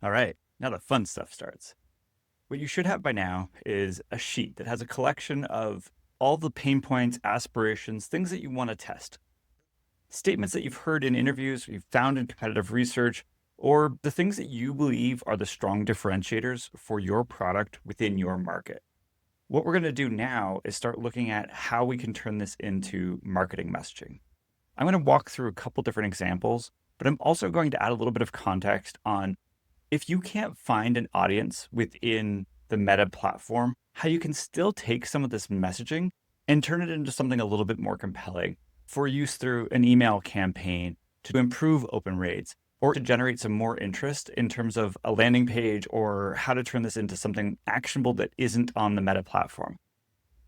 All right, now the fun stuff starts. What you should have by now is a sheet that has a collection of all the pain points, aspirations, things that you want to test. Statements that you've heard in interviews, you've found in competitive research, or the things that you believe are the strong differentiators for your product within your market. What we're going to do now is start looking at how we can turn this into marketing messaging. I'm going to walk through a couple different examples, but I'm also going to add a little bit of context on if you can't find an audience within the Meta platform, how you can still take some of this messaging and turn it into something a little bit more compelling for use through an email campaign to improve open rates or to generate some more interest in terms of a landing page or how to turn this into something actionable that isn't on the Meta platform.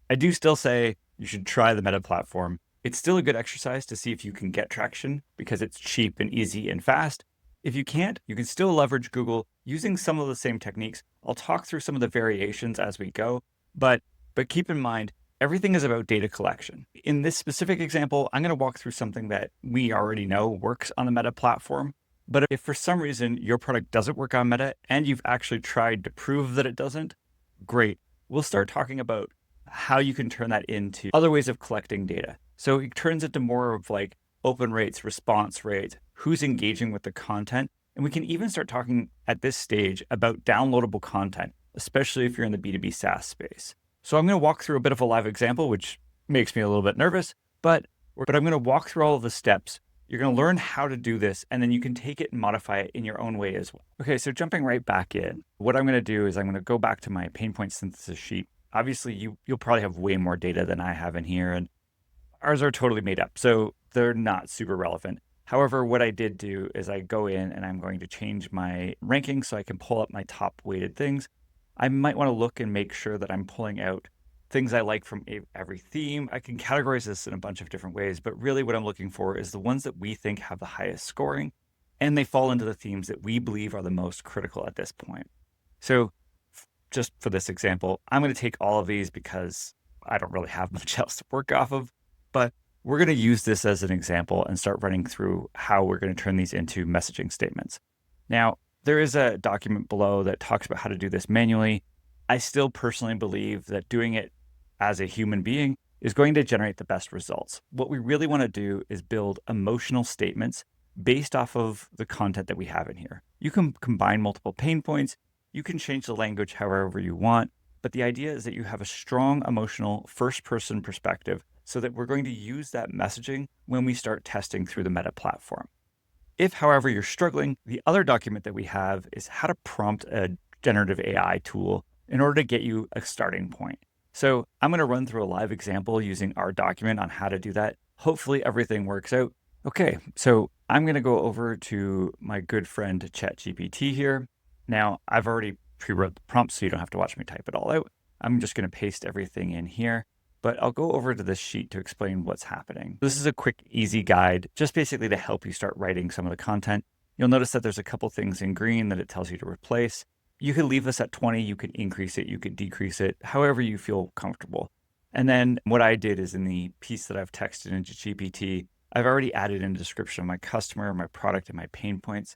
I do still say you should try the Meta platform. It's still a good exercise to see if you can get traction because it's cheap and easy and fast. If you can't, you can still leverage Google using some of the same techniques. I'll talk through some of the variations as we go, but keep in mind, everything is about data collection. In this specific example, I'm going to walk through something that we already know works on the Meta platform. But if for some reason your product doesn't work on Meta and you've actually tried to prove that it doesn't, great. We'll start talking about how you can turn that into other ways of collecting data. So it turns into more of like open rates, response rates, who's engaging with the content. And we can even start talking at this stage about downloadable content, especially if you're in the B2B SaaS space. So I'm going to walk through a bit of a live example, which makes me a little bit nervous, but I'm going to walk through all of the steps. You're going to learn how to do this, and then you can take it and modify it in your own way as well. Okay, so jumping right back in, what I'm going to do is I'm going to go back to my pain point synthesis sheet. Obviously, you'll probably have way more data than I have in here, and ours are totally made up, so they're not super relevant. However, what I did do is I go in and I'm going to change my ranking so I can pull up my top weighted things. I might want to look and make sure that I'm pulling out things I like from every theme. I can categorize this in a bunch of different ways, but really what I'm looking for is the ones that we think have the highest scoring, and they fall into the themes that we believe are the most critical at this point. So just for this example, I'm going to take all of these because I don't really have much else to work off of, but we're going to use this as an example and start running through how we're going to turn these into messaging statements. Now, there is a document below that talks about how to do this manually. I still personally believe that doing it as a human being is going to generate the best results. What we really want to do is build emotional statements based off of the content that we have in here. You can combine multiple pain points. You can change the language however you want, but the idea is that you have a strong emotional first-person perspective so that we're going to use that messaging when we start testing through the Meta platform. If, however, you're struggling, the other document that we have is how to prompt a generative AI tool in order to get you a starting point. So I'm going to run through a live example using our document on how to do that. Hopefully everything works out. Okay, so I'm going to go over to my good friend ChatGPT here. Now, I've already pre-wrote the prompt, so you don't have to watch me type it all out. I'm just going to paste everything in here, but I'll go over to this sheet to explain what's happening. This is a quick, easy guide, just basically to help you start writing some of the content. You'll notice that there's a couple things in green that it tells you to replace. You can leave this at 20, you could increase it, you could decrease it, however you feel comfortable. And then what I did is in the piece that I've texted into GPT, I've already added in a description of my customer, my product, and my pain points.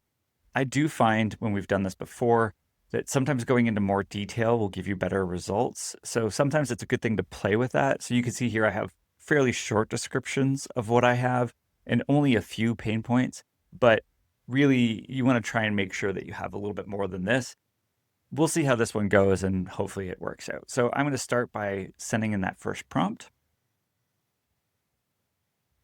I do find when we've done this before that sometimes going into more detail will give you better results. So sometimes it's a good thing to play with that. So you can see here I have fairly short descriptions of what I have and only a few pain points, but really you want to try and make sure that you have a little bit more than this. We'll see how this one goes and hopefully it works out. So I'm going to start by sending in that first prompt.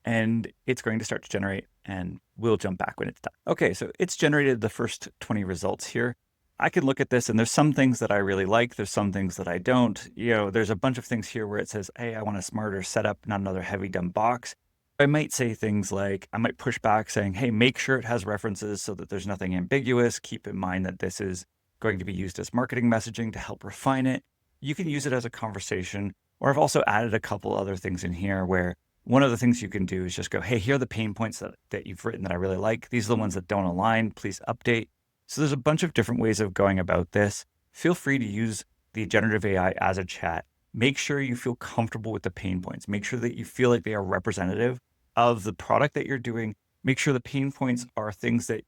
And it's going to start to generate, and we'll jump back when it's done. Okay, so it's generated the first 20 results here. I can look at this and there's some things that I really like. There's some things that I don't. There's a bunch of things here where it says, hey, I want a smarter setup, not another heavy dumb box. I might say things like, I might push back saying, hey, make sure it has references so that there's nothing ambiguous. Keep in mind that this is going to be used as marketing messaging to help refine it. You can use it as a conversation, or I've also added a couple other things in here where one of the things you can do is just go, hey, here are the pain points that you've written that I really like. These are the ones that don't align. Please update. So there's a bunch of different ways of going about this. Feel free to use the generative AI as a chat. Make sure you feel comfortable with the pain points. Make sure that you feel like they are representative of the product that you're doing. Make sure the pain points are things that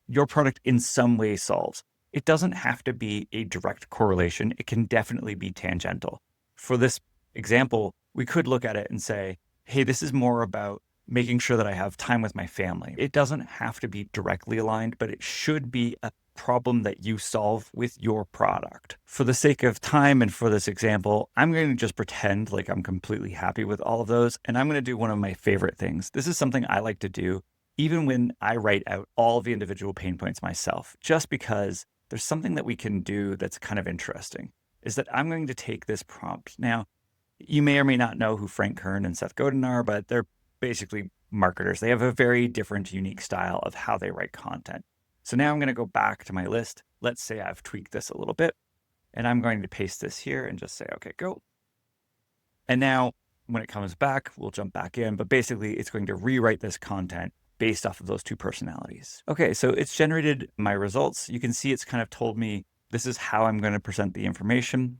your product in some way solves. It doesn't have to be a direct correlation. It can definitely be tangential. For this example, we could look at it and say, hey, this is more about making sure that I have time with my family. It doesn't have to be directly aligned, but it should be a problem that you solve with your product. For the sake of time and for this example, I'm going to just pretend like I'm completely happy with all of those. And I'm going to do one of my favorite things. This is something I like to do even when I write out all of the individual pain points myself, just because there's something that we can do that's kind of interesting, is that I'm going to take this prompt. Now, you may or may not know who Frank Kern and Seth Godin are, but they're basically marketers. They have a very different, unique style of how they write content. So now I'm going to go back to my list. Let's say I've tweaked this a little bit, and I'm going to paste this here and just say, okay, go. And now when it comes back, we'll jump back in, but basically it's going to rewrite this content based off of those two personalities. Okay, so it's generated my results. You can see it's kind of told me this is how I'm going to present the information.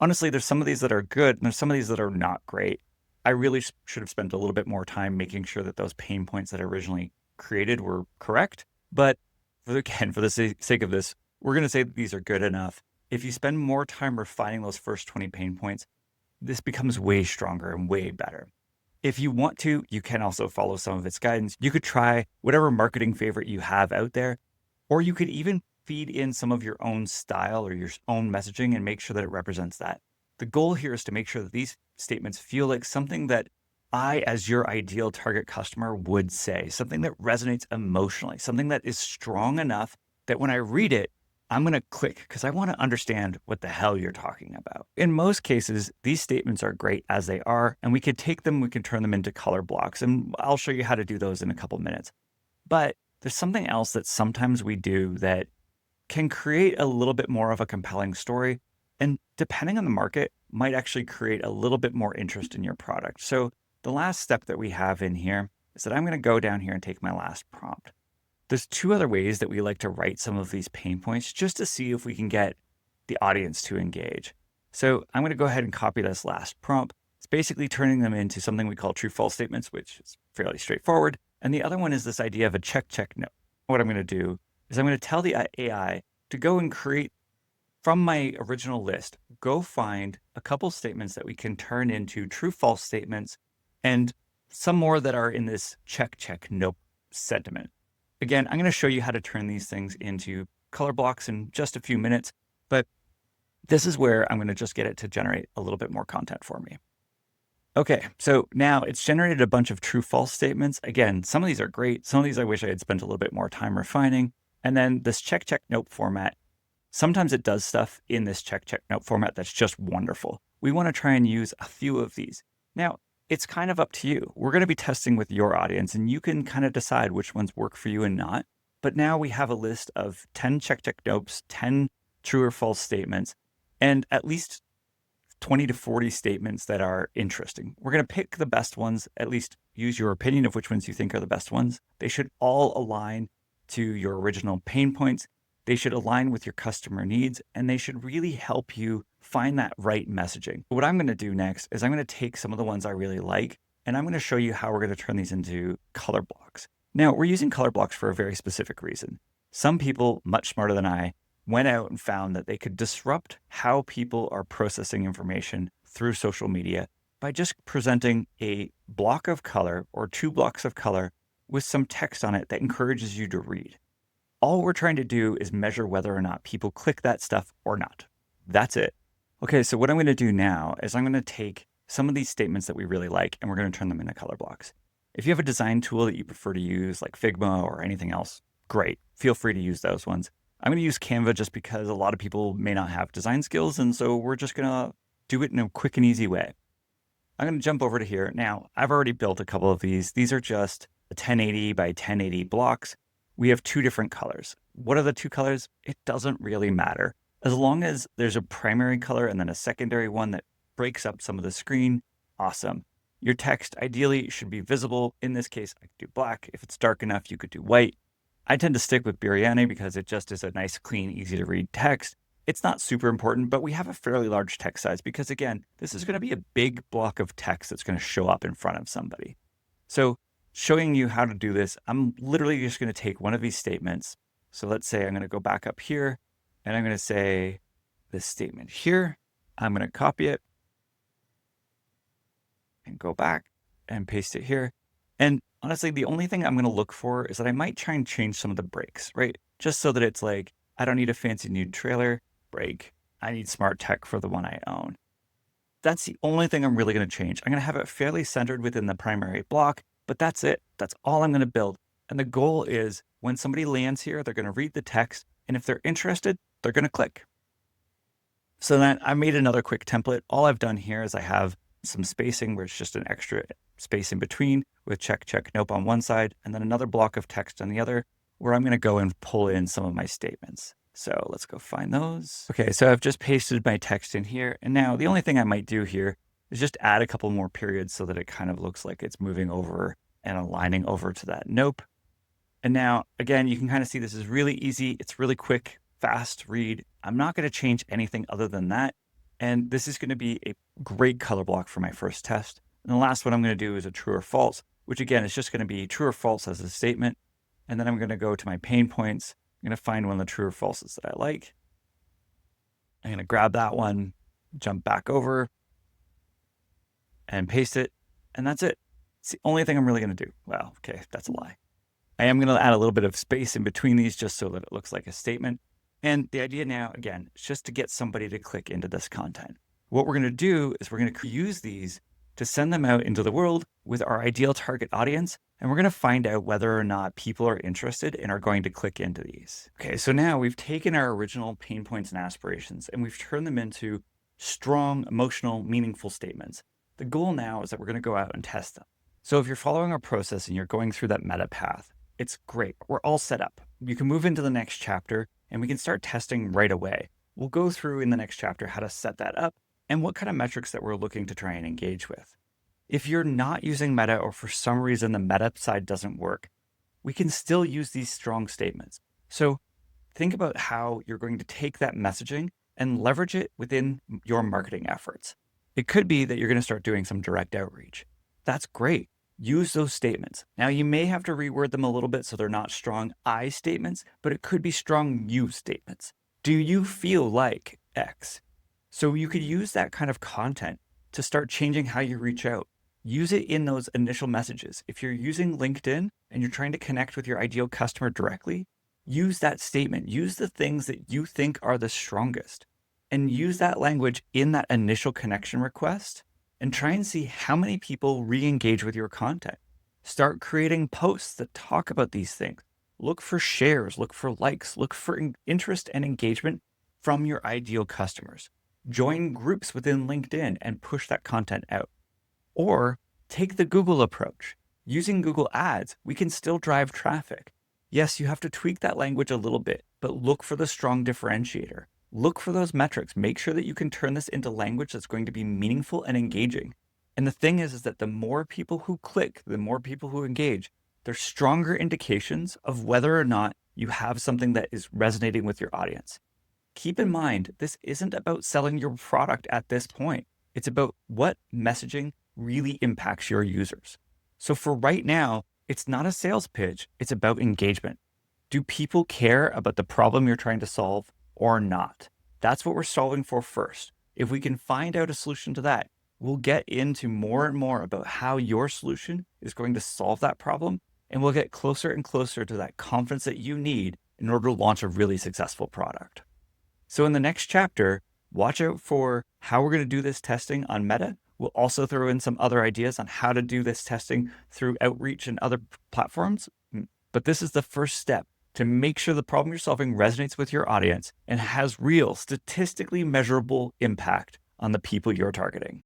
Honestly, there's some of these that are good, and there's some of these that are not great. I really should have spent a little bit more time making sure that those pain points that I originally created were correct. But again, for the sake of this, we're going to say that these are good enough. If you spend more time refining those first 20 pain points, this becomes way stronger and way better. If you want to, you can also follow some of its guidance. You could try whatever marketing favorite you have out there, or you could even feed in some of your own style or your own messaging and make sure that it represents that. The goal here is to make sure that these statements feel like something that I, as your ideal target customer, would say, something that resonates emotionally, something that is strong enough that when I read it, I'm going to click because I want to understand what the hell you're talking about. In most cases, these statements are great as they are, and we could take them, we can turn them into color blocks, and I'll show you how to do those in a couple minutes. But there's something else that sometimes we do that can create a little bit more of a compelling story, and depending on the market, might actually create a little bit more interest in your product. So the last step that we have in here is that I'm going to go down here and take my last prompt. There's two other ways that we like to write some of these pain points just to see if we can get the audience to engage. So I'm going to go ahead and copy this last prompt. It's basically turning them into something we call true-false statements, which is fairly straightforward. And the other one is this idea of a check note. What I'm going to do is I'm going to tell the AI to go and create from my original list, go find a couple statements that we can turn into true-false statements and some more that are in this check note sentiment. Again, I'm going to show you how to turn these things into color blocks in just a few minutes, but this is where I'm going to just get it to generate a little bit more content for me. Okay, so now it's generated a bunch of true-false statements. Again, some of these are great. Some of these I wish I had spent a little bit more time refining. And then this check note format, sometimes it does stuff in this check note format that's just wonderful. We want to try and use a few of these. Now, it's kind of up to you. We're going to be testing with your audience, and you can kind of decide which ones work for you and not. But now we have a list of 10 check notes, 10 true or false statements, and at least 20 to 40 statements that are interesting. We're going to pick the best ones, at least use your opinion of which ones you think are the best ones. They should all align to your original pain points. They should align with your customer needs, and they should really help you find that right messaging. What I'm going to do next is I'm going to take some of the ones I really like, and I'm going to show you how we're going to turn these into color blocks. Now, we're using color blocks for a very specific reason. Some people, much smarter than I, went out and found that they could disrupt how people are processing information through social media by just presenting a block of color or 2 blocks of color with some text on it that encourages you to read. All we're trying to do is measure whether or not people click that stuff or not. That's it. Okay, so what I'm going to do now is I'm going to take some of these statements that we really like, and we're going to turn them into color blocks. If you have a design tool that you prefer to use, like Figma or anything else, great. Feel free to use those ones. I'm going to use Canva just because a lot of people may not have design skills, and so we're just going to do it in a quick and easy way. I'm going to jump over to here. Now, I've already built a couple of these. These are just 1080 by 1080 blocks. We have 2 different colors. What are the 2 colors? It doesn't really matter. As long as there's a primary color and then a secondary one that breaks up some of the screen, awesome. Your text ideally should be visible. In this case, I could do black. If it's dark enough, you could do white. I tend to stick with Biryani because it just is a nice, clean, easy to read text. It's not super important, but we have a fairly large text size because again, this is going to be a big block of text that's going to show up in front of somebody. So showing you how to do this, I'm literally just going to take one of these statements. So let's say I'm going to go back up here and I'm going to say this statement here. I'm going to copy it and go back and paste it here. And honestly, the only thing I'm going to look for is that I might try and change some of the breaks, right? Just so that it's like, I don't need a fancy new trailer break. I need smart tech for the one I own. That's the only thing I'm really going to change. I'm going to have it fairly centered within the primary block, but that's it. That's all I'm going to build. And the goal is when somebody lands here, they're going to read the text. And if they're interested, they're going to click. So then I made another quick template. All I've done here is I have some spacing where it's just an extra space in between with check, check, nope on one side, and then another block of text on the other where I'm going to go and pull in some of my statements. So let's go find those. Okay, so I've just pasted my text in here. And now the only thing I might do here is just add a couple more periods so that it kind of looks like it's moving over and aligning over to that nope. And now, again, you can kind of see this is really easy. It's really quick, fast read. I'm not going to change anything other than that. And this is going to be a great color block for my first test. And the last one I'm going to do is a true or false, which again is just going to be true or false as a statement. And then I'm going to go to my pain points. I'm going to find one of the true or falses that I like. I'm going to grab that one, jump back over, and paste it. And that's it. It's the only thing I'm really going to do. Well, okay, that's a lie. I am going to add a little bit of space in between these just so that it looks like a statement. And the idea now, again, is just to get somebody to click into this content. What we're going to do is we're going to use these to send them out into the world with our ideal target audience. And we're going to find out whether or not people are interested and are going to click into these. Okay, so now we've taken our original pain points and aspirations and we've turned them into strong, emotional, meaningful statements. The goal now is that we're going to go out and test them. So if you're following our process and you're going through that meta path, it's great. We're all set up. You can move into the next chapter and we can start testing right away. We'll go through in the next chapter how to set that up and what kind of metrics that we're looking to try and engage with. If you're not using meta or for some reason the meta side doesn't work, we can still use these strong statements. So think about how you're going to take that messaging and leverage it within your marketing efforts. It could be that you're going to start doing some direct outreach. That's great. Use those statements. Now, you may have to reword them a little bit so they're not strong I statements, but it could be strong you statements. Do you feel like X? So you could use that kind of content to start changing how you reach out. Use it in those initial messages. If you're using LinkedIn and you're trying to connect with your ideal customer directly, use that statement. Use the things that you think are the strongest and use that language in that initial connection request and try and see how many people re-engage with your content. Start creating posts that talk about these things. Look for shares, look for likes, look for interest and engagement from your ideal customers. Join groups within LinkedIn and push that content out. Or take the Google approach. Using Google Ads, we can still drive traffic. Yes, you have to tweak that language a little bit, but look for the strong differentiator. Look for those metrics. Make sure that you can turn this into language that's going to be meaningful and engaging. And the thing is that the more people who click, the more people who engage, they're stronger indications of whether or not you have something that is resonating with your audience. Keep in mind, this isn't about selling your product at this point. It's about what messaging really impacts your users. So for right now, it's not a sales pitch. It's about engagement. Do people care about the problem you're trying to solve or not? That's what we're solving for first. If we can find out a solution to that, we'll get into more and more about how your solution is going to solve that problem. And we'll get closer and closer to that confidence that you need in order to launch a really successful product. So in the next chapter, watch out for how we're going to do this testing on Meta. We'll also throw in some other ideas on how to do this testing through outreach and other platforms. But this is the first step to make sure the problem you're solving resonates with your audience and has real, statistically measurable impact on the people you're targeting.